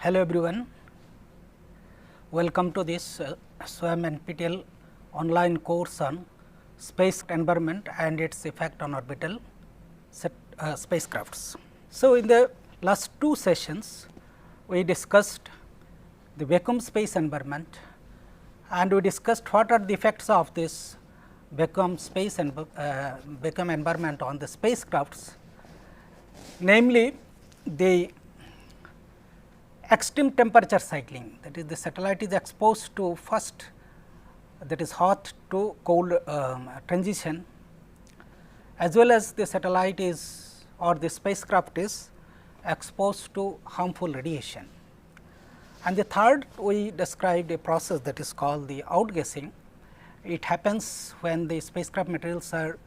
Hello everyone, welcome to this CVCM-NPTEL online course on space environment and its effect on orbital spacecrafts. So, in the last two sessions we discussed the vacuum space environment and we discussed what are the effects of this vacuum space and vacuum environment on the spacecrafts, namely the extreme temperature cycling, that is the satellite is exposed to first, that is hot to cold transition, as well as the satellite is or the spacecraft is exposed to harmful radiation. And the third, we described a process that is called the outgassing. It happens when the spacecraft materials are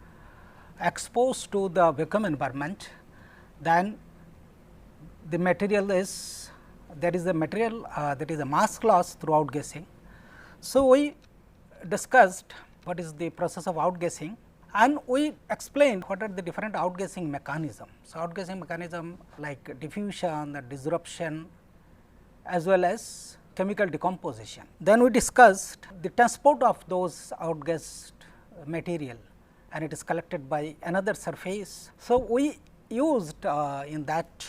exposed to the vacuum environment, then the material is, there is a material that is a mass loss through outgassing. So, we discussed what is the process of outgassing and we explained what are the different outgassing mechanisms. So, outgassing mechanism like diffusion, the disruption, as well as chemical decomposition. Then we discussed the transport of those outgassed material and it is collected by another surface. So, we used in that,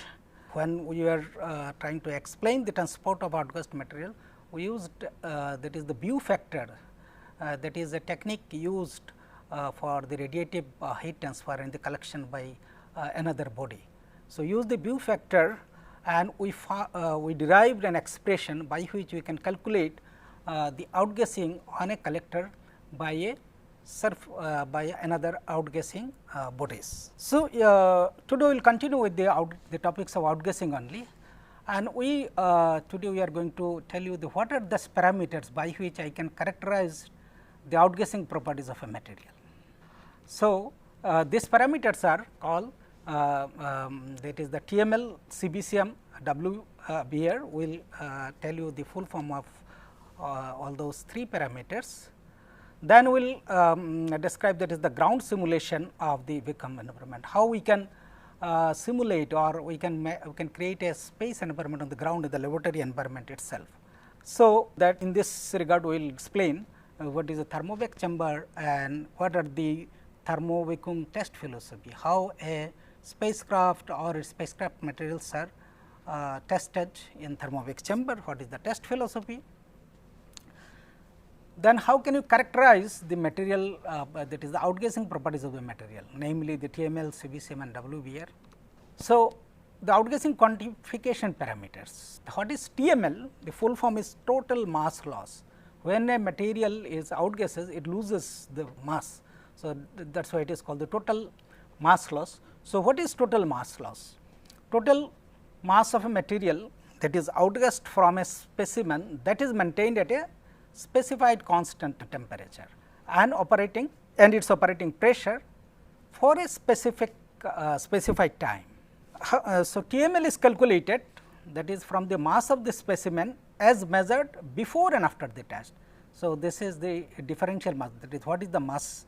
when we were trying to explain the transport of outgassed material, we used that is the view factor, that is a technique used for the radiative heat transfer and the collection by another body. So, use the view factor and we derived an expression by which we can calculate the outgassing on a collector by a by another outgassing bodies. So, today we will continue with the topics of outgassing only, and we today we are going to tell you what are the parameters by which I can characterize the outgassing properties of a material. So, these parameters are called that is the TML, CVCM, WVR. We will tell you the full form of all those three parameters. Then we will describe that is the ground simulation of the vacuum environment, how we can simulate or we can create a space environment on the ground in the laboratory environment itself. So, that in this regard we will explain what is a thermo-vac chamber and what are the thermo-vacuum test philosophy, how a spacecraft or spacecraft materials are tested in thermo-vac chamber, what is the test philosophy. Then how can you characterize the material that is the outgassing properties of the material, namely the TML, CVCM and WVR. So, the outgassing quantification parameters. What is TML? The full form is total mass loss. When a material is outgasses, it loses the mass. So, that is why it is called the total mass loss. So, what is total mass loss? Total mass of a material that is outgassed from a specimen that is maintained at a specified constant temperature and its operating pressure for a specific specified time. So, TML is calculated, that is from the mass of the specimen as measured before and after the test. So, this is the differential mass, that is what is the mass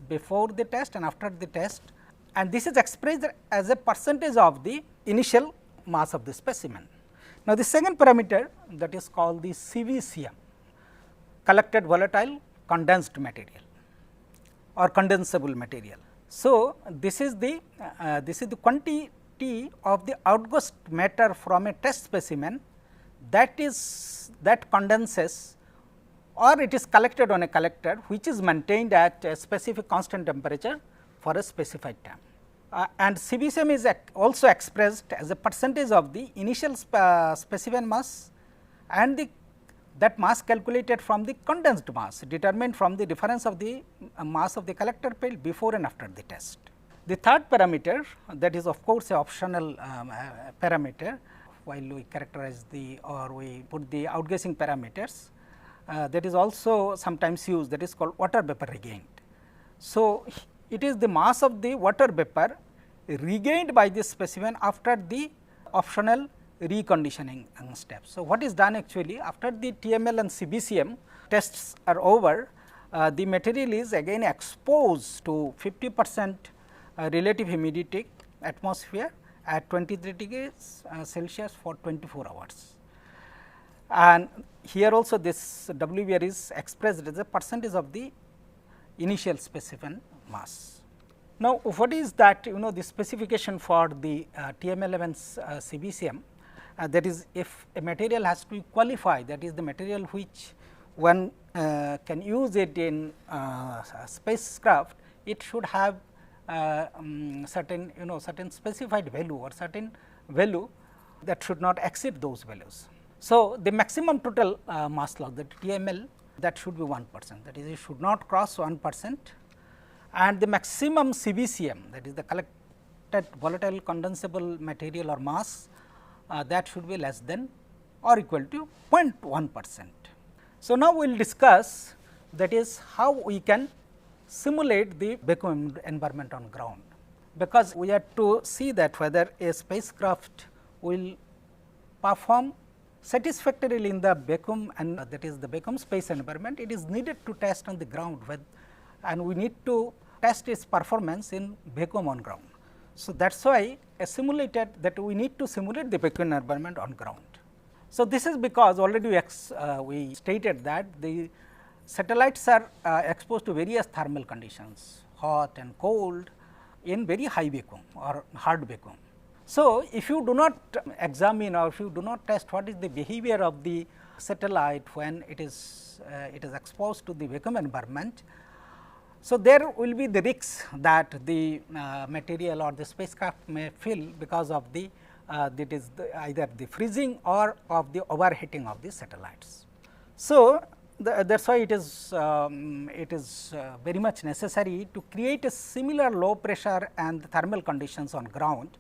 before the test and after the test, and this is expressed as a percentage of the initial mass of the specimen. Now, the second parameter, that is called the CVCM, collected volatile condensed material or condensable material. So, this is the quantity of the outgassed matter from a test specimen that condenses or it is collected on a collector which is maintained at a specific constant temperature for a specified time. And CVCM is also expressed as a percentage of the initial specimen mass and that mass calculated from the condensed mass determined from the difference of the mass of the collector pile before and after the test. The third parameter, that is of course a optional parameter while we characterize or we put the outgassing parameters, that is also sometimes used, that is called water vapor regained. So, it is the mass of the water vapor regained by this specimen after the optional reconditioning steps. So, what is done actually after the TML and CVCM tests are over, the material is again exposed to 50% relative humidity atmosphere at 23 degrees Celsius for 24 hours. And here also this WVR is expressed as a percentage of the initial specimen mass. Now, what is that the specification for the TM11 CVCM, that is, if a material has to be qualified, that is the material which one can use it in spacecraft, it should have certain certain specified value or certain value that should not exceed those values. So, the maximum total mass loss, that TML, that should be 1%, that is, it should not cross 1%, and the maximum CVCM, that is the collected volatile condensable material or mass, that should be less than or equal to 0.1%. So, now we will discuss, that is, how we can simulate the vacuum environment on ground, because we have to see that whether a spacecraft will perform satisfactorily in the vacuum, and that is the vacuum space environment. It is needed to test on the ground, and we need to test its performance in vacuum on ground. So, that is why a simulated, that we need to simulate the vacuum environment on ground. So, this is because already we stated that the satellites are exposed to various thermal conditions, hot and cold, in very high vacuum or hard vacuum. So, if you do not examine or if you do not test what is the behavior of the satellite when it is exposed to the vacuum environment, so there will be the risk that the material or the spacecraft may fail because of the that is either the freezing or of the overheating of the satellites. So, that is why it is very much necessary to create a similar low pressure and thermal conditions on ground,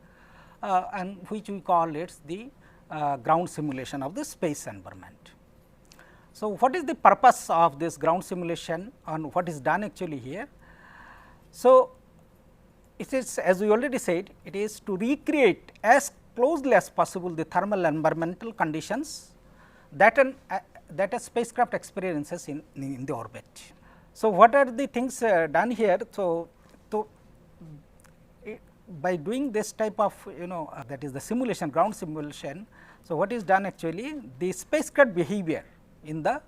and which we call it the ground simulation of the space environment. So, what is the purpose of this ground simulation and what is done actually here? So, it is, as we already said, it is to recreate as closely as possible the thermal environmental conditions that a spacecraft experiences in the orbit. So, what are the things done here? So, by doing this type of that is the simulation, ground simulation. So, what is done actually, the spacecraft behavior in the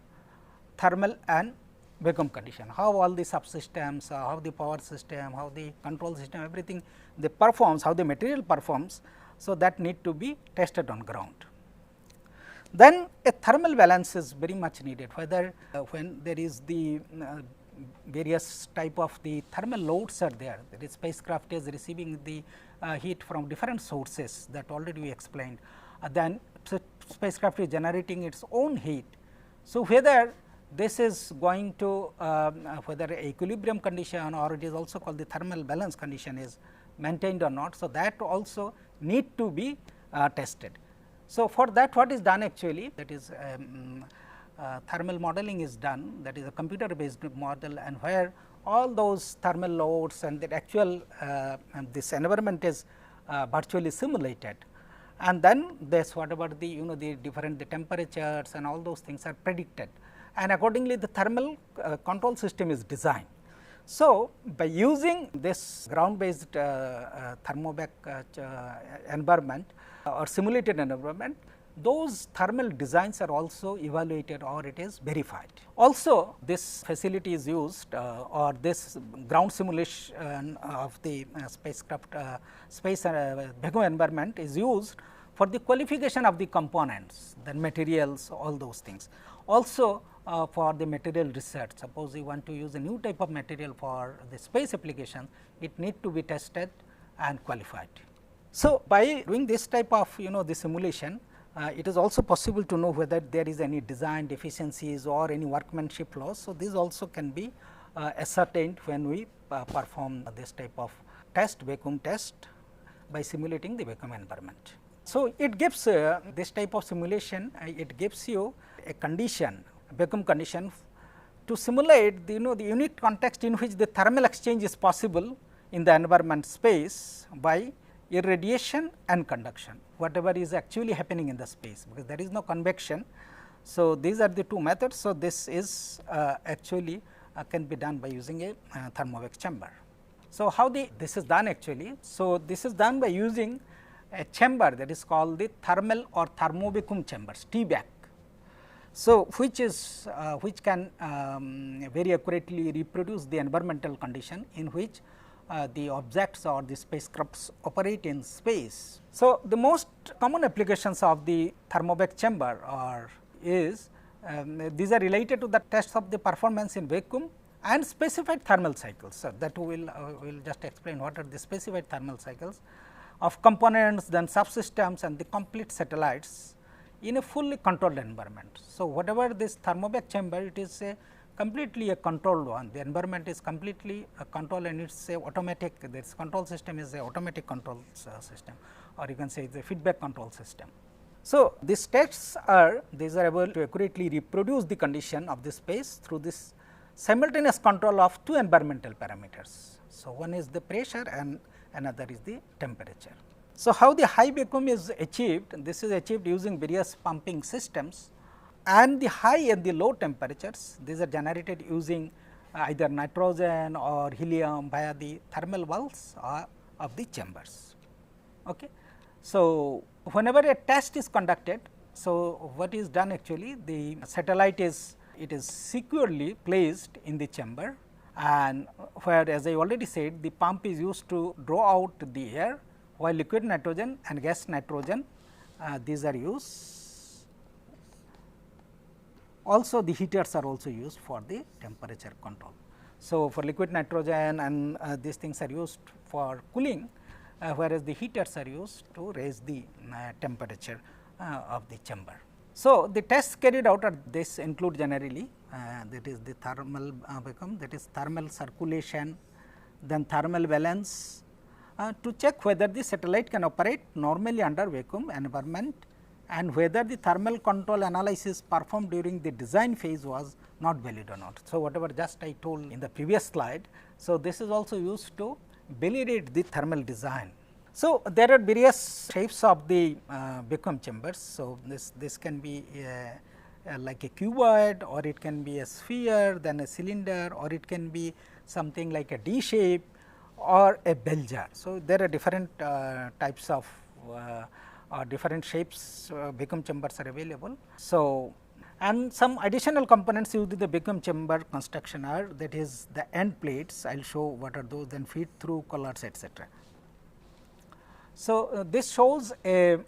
thermal and vacuum condition, how all the subsystems, how the power system, how the control system, everything they performs, how the material performs. So, that need to be tested on ground. Then a thermal balance is very much needed, whether when there is the various type of the thermal loads are there, that is spacecraft is receiving the heat from different sources, that already we explained. Then spacecraft is generating its own heat. So, whether this is going to whether equilibrium condition or it is also called the thermal balance condition is maintained or not. So, that also need to be tested. So, for that what is done actually, that is thermal modeling is done, that is a computer based model, and where all those thermal loads and the actual this environment is virtually simulated, and then this whatever the the different the temperatures and all those things are predicted, and accordingly the thermal control system is designed. So, by using this ground based thermovac environment or simulated environment, those thermal designs are also evaluated or it is verified. Also, this facility is used or this ground simulation of the spacecraft space vacuum environment is used for the qualification of the components, then materials, all those things. Also, for the material research, suppose you want to use a new type of material for the space application, it need to be tested and qualified. So, by doing this type of the simulation, it is also possible to know whether there is any design deficiencies or any workmanship loss. So, this also can be ascertained when we perform this type of test, vacuum test, by simulating the vacuum environment. So, it gives this type of simulation, it gives you a condition, vacuum condition, to simulate the the unique context in which the thermal exchange is possible in the environment space by irradiation and conduction, whatever is actually happening in the space, because there is no convection. So, these are the two methods. So, this is actually can be done by using a thermovac chamber. So, how this is done actually? So, this is done by using a chamber that is called the thermal or thermo-vacuum chambers, TVAC. So, which can very accurately reproduce the environmental condition in which the objects or the spacecrafts operate in space. So, the most common applications of the thermo-vac chamber is these are related to the tests of the performance in vacuum and specified thermal cycles. So, that we will just explain what are the specified thermal cycles of components, then subsystems and the complete satellites in a fully controlled environment. So, whatever this thermo-vac chamber, it is a completely a controlled one, the environment is completely a control and it is a automatic, this control system is a automatic control system, or you can say the feedback control system. So, these tests these are able to accurately reproduce the condition of the space through this simultaneous control of two environmental parameters. So, one is the pressure and another is the temperature. So, how the high vacuum is achieved? This is achieved using various pumping systems, and the high and the low temperatures, these are generated using either nitrogen or helium via the thermal walls of the chambers. Okay. So, whenever a test is conducted, so what is done actually, the satellite is securely placed in the chamber, and where, as I already said, the pump is used to draw out the air, while liquid nitrogen and gas nitrogen these are used. Also the heaters are also used for the temperature control. So, for liquid nitrogen and these things are used for cooling, whereas the heaters are used to raise the temperature of the chamber. So, the tests carried out are this include generally that is the thermal vacuum, that is thermal circulation, then thermal balance, to check whether the satellite can operate normally under vacuum environment and whether the thermal control analysis performed during the design phase was not valid or not. So, whatever just I told in the previous slide. So, this is also used to validate the thermal design. So, there are various shapes of the vacuum chambers. So, this can be like a cuboid, or it can be a sphere, then a cylinder, or it can be something like a D shape or a bell jar. So, there are different types of different shapes vacuum chambers are available. So, and some additional components used in the vacuum chamber construction are, that is the end plates, I will show what are those, then feed through collars, etc. So, this shows a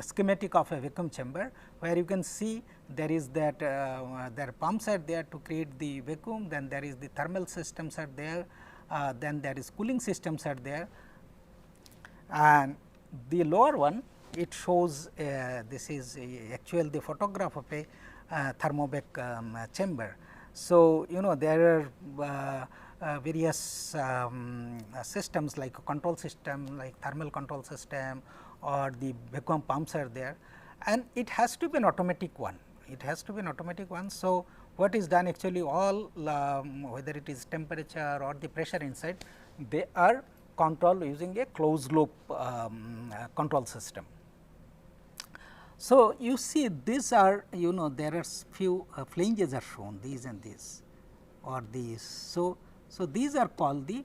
schematic of a vacuum chamber, where you can see there is that there are pumps are there to create the vacuum, then there is the thermal systems are there, then there is cooling systems are there, and the lower one it shows this is actually the photograph of a thermo-vac chamber. So, there are various systems like a control system, like thermal control system, or the vacuum pumps are there, and it has to be an automatic one. It has to be an automatic one. So, what is done actually, all whether it is temperature or the pressure inside, they are controlled using a closed loop control system. So, you see these are there are few flanges are shown, these and these or these. So, these are called the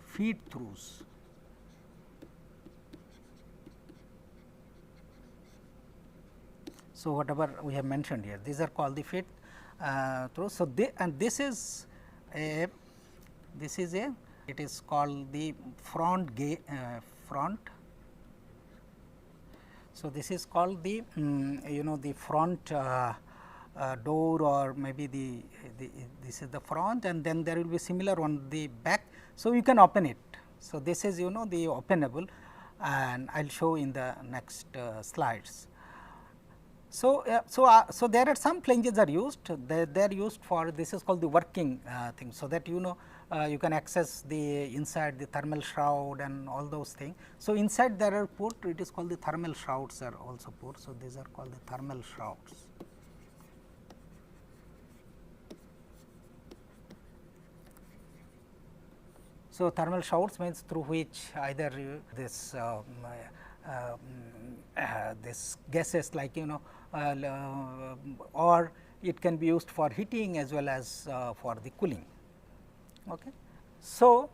feed throughs. So, whatever we have mentioned here, these are called the feed throughs. So, this is a it is called the front front. So, this is called the the front door, or maybe this is the front, and then there will be similar on the back. So, you can open it. So, this is the openable, and I will show in the next slides. So, so there are some flanges are used, they are used for, this is called the working thing. So, that you can access the inside the thermal shroud and all those things. So, inside there are put, it is called the thermal shrouds are also put. So, these are called the thermal shrouds. So, thermal shrouds means through which either this this gases like or it can be used for heating as well as for the cooling. Okay. So,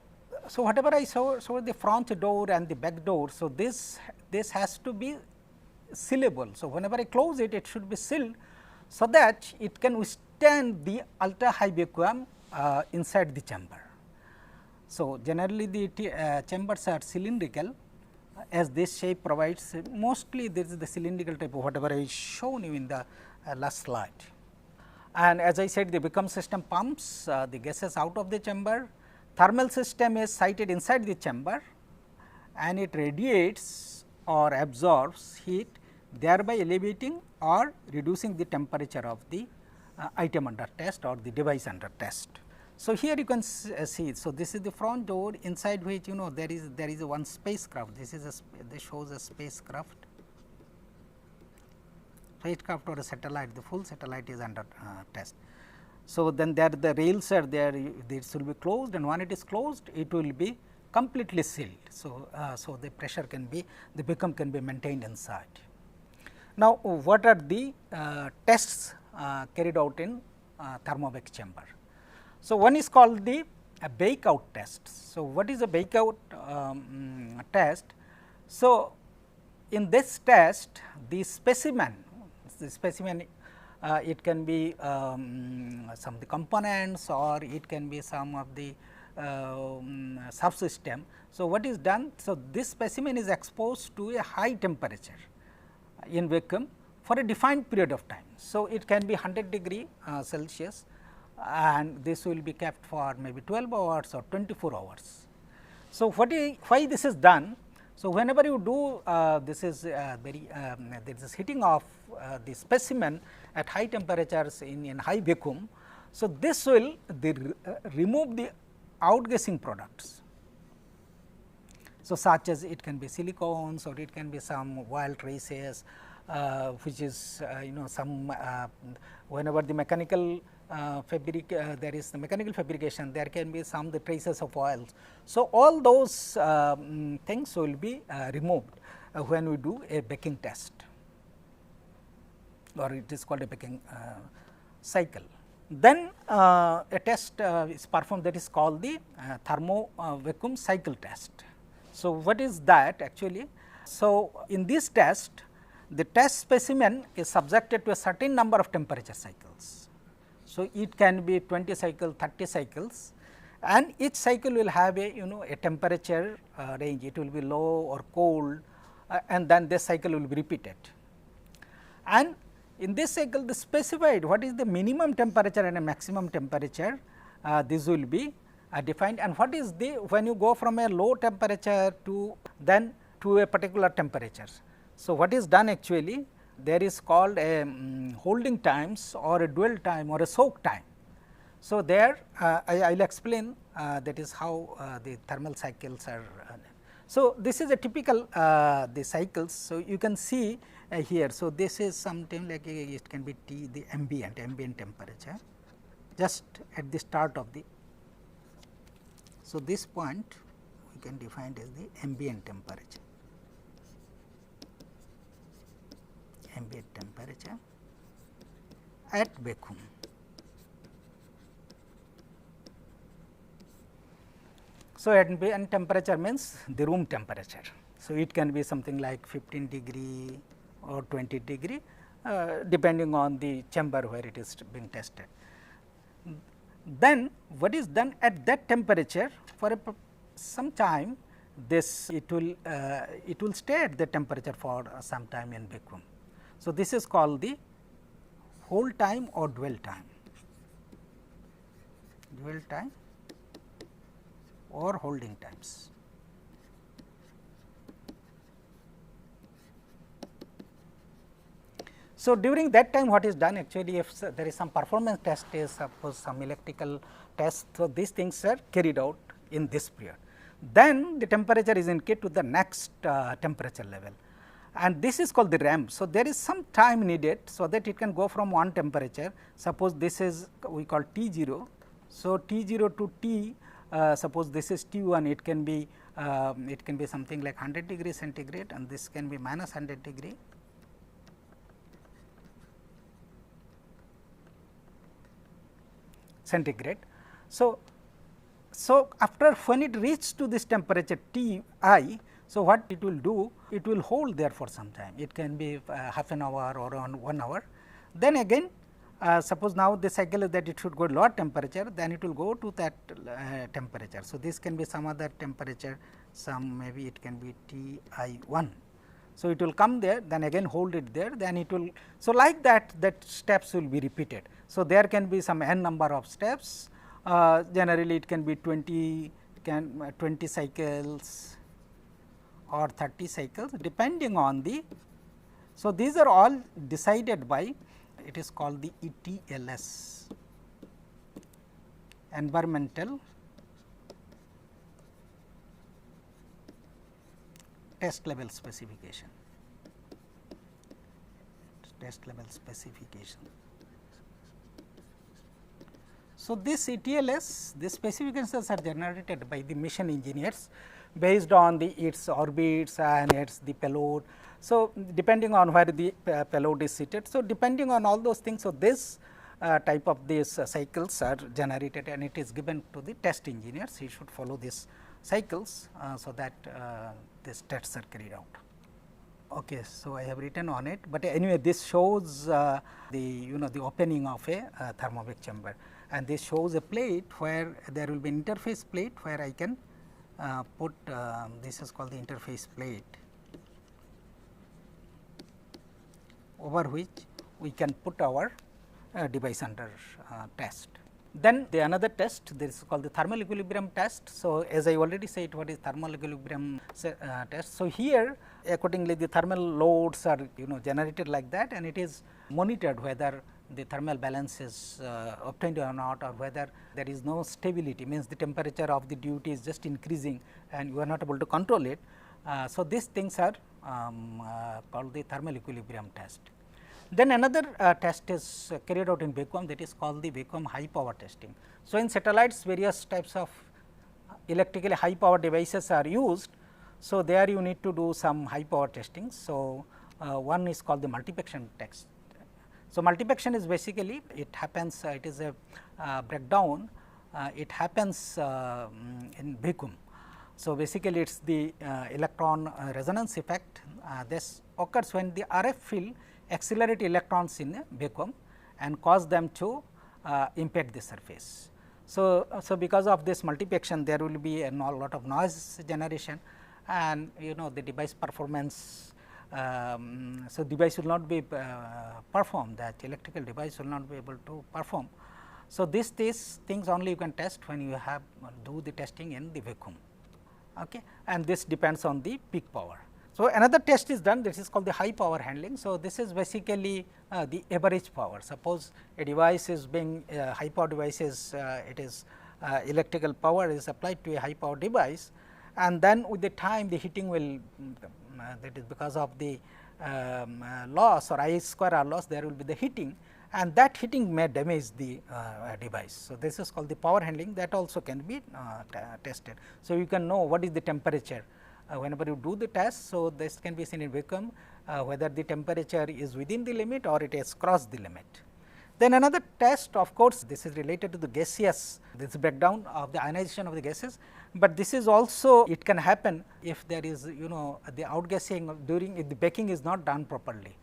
So, whatever I show the front door and the back door. So, this has to be sealable. So, whenever I close it, it should be sealed, so that it can withstand the ultra high vacuum inside the chamber. So, generally the chambers are cylindrical, as this shape provides. Mostly this is the cylindrical type of whatever I shown you in the last slide. And as I said, the vacuum system pumps the gases out of the chamber. Thermal system is sited inside the chamber, and it radiates or absorbs heat, thereby elevating or reducing the temperature of the item under test or the device under test. So, here you can see. So, this is the front door, inside which there is one spacecraft. This shows a spacecraft or a satellite. The full satellite is under test. So, then there the rails are there, this will be closed, and when it is closed, it will be completely sealed. So, so the pressure can be, the vacuum can be maintained inside. Now, what are the tests carried out in thermovac chamber? So, one is called the bake out test. So, what is a bake out test? So, in this test, the specimen it can be some of the components, or it can be some of the subsystem. So, what is done? So, this specimen is exposed to a high temperature in vacuum for a defined period of time. So, it can be 100 degree Celsius, and this will be kept for maybe 12 hours or 24 hours. So, why this is done? So, whenever you do this is very there is heating of the specimen at high temperatures in high vacuum. So, this will remove the outgassing products. So, such as it can be silicones, or it can be some oil traces, which is some whenever the mechanical there is the mechanical fabrication, there can be some the traces of oils. So, all those things will be removed when we do a baking test, or it is called a baking cycle. Then a test is performed, that is called the thermo-vacuum cycle test. So, what is that actually? So, in this test, the test specimen is subjected to a certain number of temperature cycles. So, it can be 20 cycles, 30 cycles, and each cycle will have a a temperature range. It will be low or cold, and then this cycle will be repeated. And in this cycle, the specified what is the minimum temperature and a maximum temperature, this will be defined, and what is the when you go from a low temperature to then to a particular temperature. So, what is done actually, there is called a holding times, or a dwell time, or a soak time. So, there I will explain that is how the thermal cycles are. So, this is a typical the cycles. So, you can see here. So, this is something like it can be T, the ambient temperature, just at the start of the. So, this point we can define as the ambient temperature. Ambient temperature at vacuum. So, ambient temperature means the room temperature. So, it can be something like 15 degree or 20 degree depending on the chamber where it is being tested. Then what is done at that temperature for some time, this it will stay at the temperature for some time in vacuum. So, this is called the hold time or dwell time, or holding times. So, during that time what is done actually, if there is some performance test is suppose some electrical test. So, these things are carried out in this period. Then the temperature is indicated to the next temperature level, and this is called the ramp. So, there is some time needed, so that it can go from one temperature. Suppose this is we call T0. So, T0 to T, suppose this is T1, it can be something like 100 degree centigrade, and this can be minus 100 degree. Centigrade. So, So, after when it reaches to this temperature T I, so what it will do? It will hold there for some time. It can be half an hour or 1 hour. Then again, suppose now the cycle is that it should go lower temperature, then it will go to that temperature. So, this can be some other temperature, some maybe it can be T I 1. So, it will come there, then again hold it there, then it will. So, like that steps will be repeated. So, there can be some n number of steps, generally it can be 20 cycles or 30 cycles depending on the. So, these are all decided by, it is called the ETLS, environmental test level specification. So, this ETLS, these specifications are generated by the mission engineers based on its orbits and the payload. So, depending on where the payload is seated. So, depending on all those things. So, this type of these cycles are generated and it is given to the test engineers. He should follow these cycles, so that these tests are carried out. Okay, so I have written on it, but anyway this shows the the opening of a thermovac chamber, and this shows a plate where there will be an interface plate where I can put this is called the interface plate, over which we can put our device under test. Then the another test, this is called the thermal equilibrium test. So, as I already said what is thermal equilibrium test. So, here accordingly the thermal loads are generated like that, and it is monitored whether the thermal balance is obtained or not, or whether there is no stability, means the temperature of the duty is just increasing and you are not able to control it. So, these things are called the thermal equilibrium test. Then another test is carried out in vacuum, that is called the vacuum high power testing. So, in satellites various types of electrically high power devices are used. So, there you need to do some high power testing. So, one is called the multiplication test. So, multiplication is basically it happens, it is a breakdown, it happens in vacuum. So, basically it is the electron resonance effect. This occurs when the RF field accelerate electrons in a vacuum and cause them to impact the surface. So, because of this multiplication there will be a lot of noise generation, and the device performance. So, device will not be performed, that electrical device will not be able to perform. So, these things only you can test when you have do the testing in the vacuum, okay, and this depends on the peak power. So, another test is done, this is called the high power handling. So, this is basically the average power. Suppose a device is being high power device is it is electrical power is applied to a high power device, and then with the time the heating will that is because of the loss or I square R loss, there will be the heating, and that heating may damage the device. So, this is called the power handling, that also can be tested. So, you can know what is the temperature whenever you do the test. So, this can be seen in vacuum whether the temperature is within the limit or it has crossed the limit. Then another test, of course, this is related to the gaseous, this breakdown of the ionization of the gases, but this is also it can happen if there is the outgassing during if the baking is not done properly.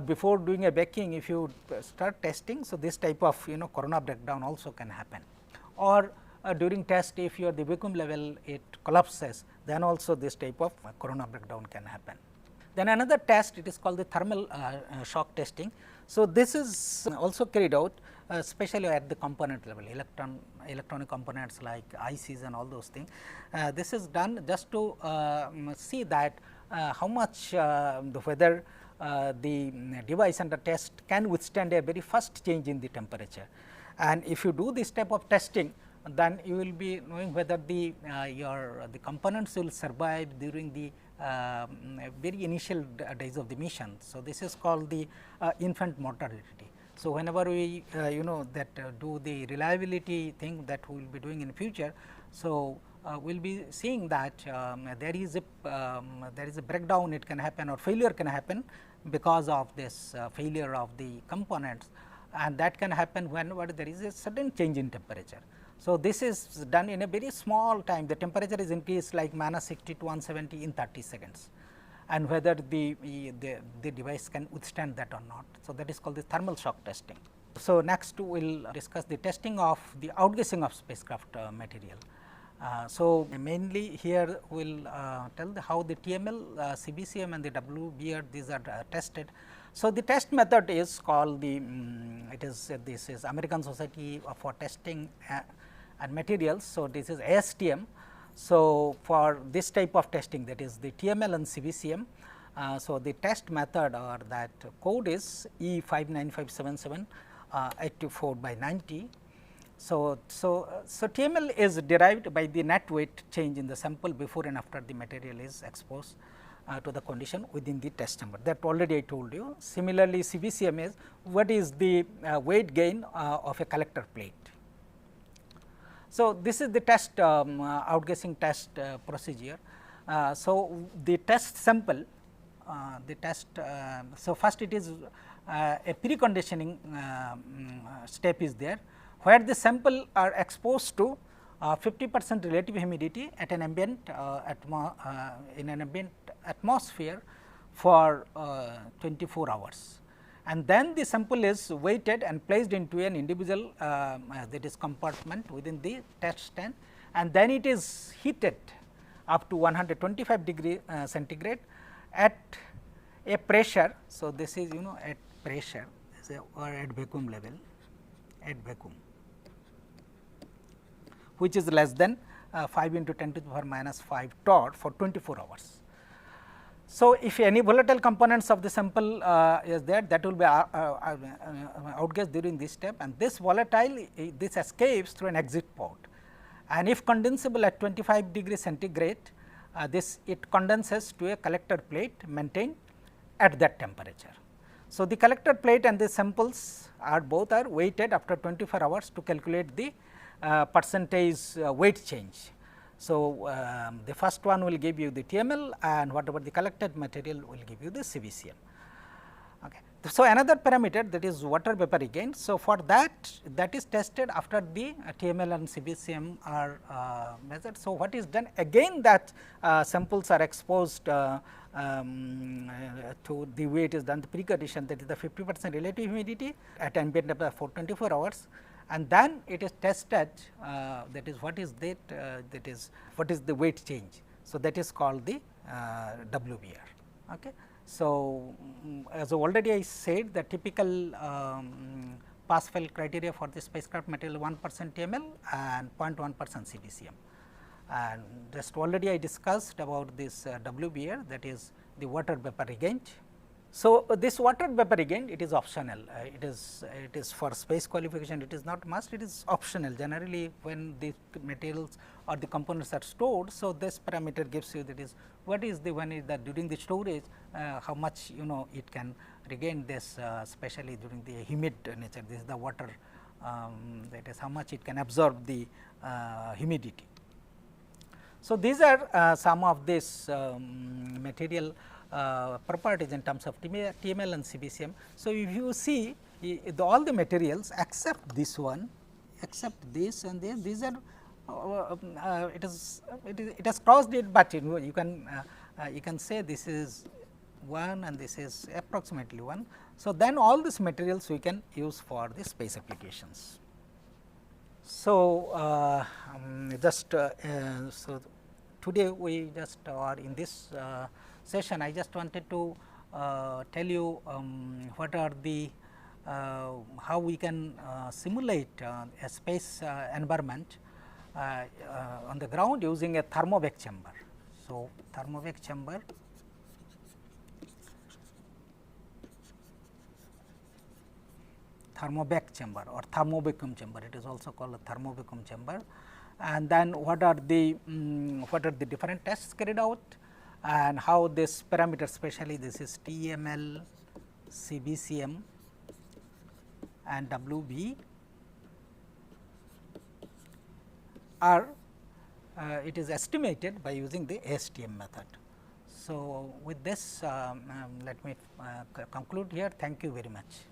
Before doing a baking, if you start testing, so this type of corona breakdown also can happen, or during test if your the vacuum level it collapses, then also this type of corona breakdown can happen. Then another test, it is called the thermal shock testing. So, this is also carried out especially at the component level, electronic components like ICs and all those things. This is done just to see that how much whether the device under test can withstand a very fast change in the temperature. And if you do this type of testing, then you will be knowing whether the components will survive during the very initial days of the mission. So, this is called the infant mortality. So, whenever we that do the reliability thing that we will be doing in future. So, we will be seeing that there is a breakdown, it can happen, or failure can happen because of this failure of the components, and that can happen whenever there is a sudden change in temperature. So, this is done in a very small time, the temperature is increased like -60 to 170 in 30 seconds, and whether the device can withstand that or not. So, that is called the thermal shock testing. So, next we will discuss the testing of the outgassing of spacecraft material. So, mainly here we will tell how the TML, CVCM and the WVR these are tested. So, the test method is called the this is American Society for Testing and Materials. So, this is ASTM. So, for this type of testing, that is the TML and CVCM. So, the test method or that code is E59577 84/90. So, TML is derived by the net weight change in the sample before and after the material is exposed to the condition within the test chamber, that already I told you. Similarly, CVCM is what is the weight gain of a collector plate. So, this is the test outgassing test procedure. So, the test sample so first it is a preconditioning step is there, where the sample are exposed to 50% relative humidity at an ambient in an ambient atmosphere for 24 hours, and then the sample is weighted and placed into an individual that is compartment within the test stand, and then it is heated up to 125 degree centigrade at a pressure. So, this is at pressure or at vacuum level, at vacuum, which is less than 5 into 10 to the power minus 5 torr for 24 hours. So, if any volatile components of the sample is there, that will be outgassed during this step, and this volatile this escapes through an exit port, and if condensable at 25 degree centigrade, it condenses to a collector plate maintained at that temperature. So, the collector plate and the samples are both are weighted after 24 hours to calculate the percentage weight change. So, the first one will give you the TML, and whatever the collected material will give you the CVCM. Okay. So, another parameter, that is water vapor regain. So, for that is tested after the TML and CVCM are measured. So, what is done again, that samples are exposed to the way it is done, the precondition, that is the 50% relative humidity at ambient temperature for 24 hours, and then it is tested, that is what is that, what is the weight change. So, that is called the WVR. Okay. So, as already I said, the typical pass fail criteria for the spacecraft material 1% TML and 0.1% CVCM, and just already I discussed about this WVR, that is the water vapor regain. So, this water vapor regain, it is optional, it is for space qualification, it is not must, it is optional. Generally, when the materials or the components are stored, so this parameter gives you, that is what is the one is that during the storage, how much it can regain this, especially during the humid nature, this is the water, that is how much it can absorb the humidity. So, these are some of this material properties in terms of TML and CVCM. So, if you see all the materials except this one, except this and this, these are it has crossed it, but you can say this is 1 and this is approximately 1. So, then all these materials we can use for the space applications. So, so today we just are in this session, I just wanted to tell you what are the how we can simulate a space environment on the ground using a thermo-vac chamber. So, thermo-vac chamber, or thermo-vacuum chamber, it is also called a thermo-vacuum chamber. And then what are the different tests carried out, and how this parameter, especially this is TML, CVCM and WV are it is estimated by using the ASTM method. So, with this let me conclude here. Thank you very much.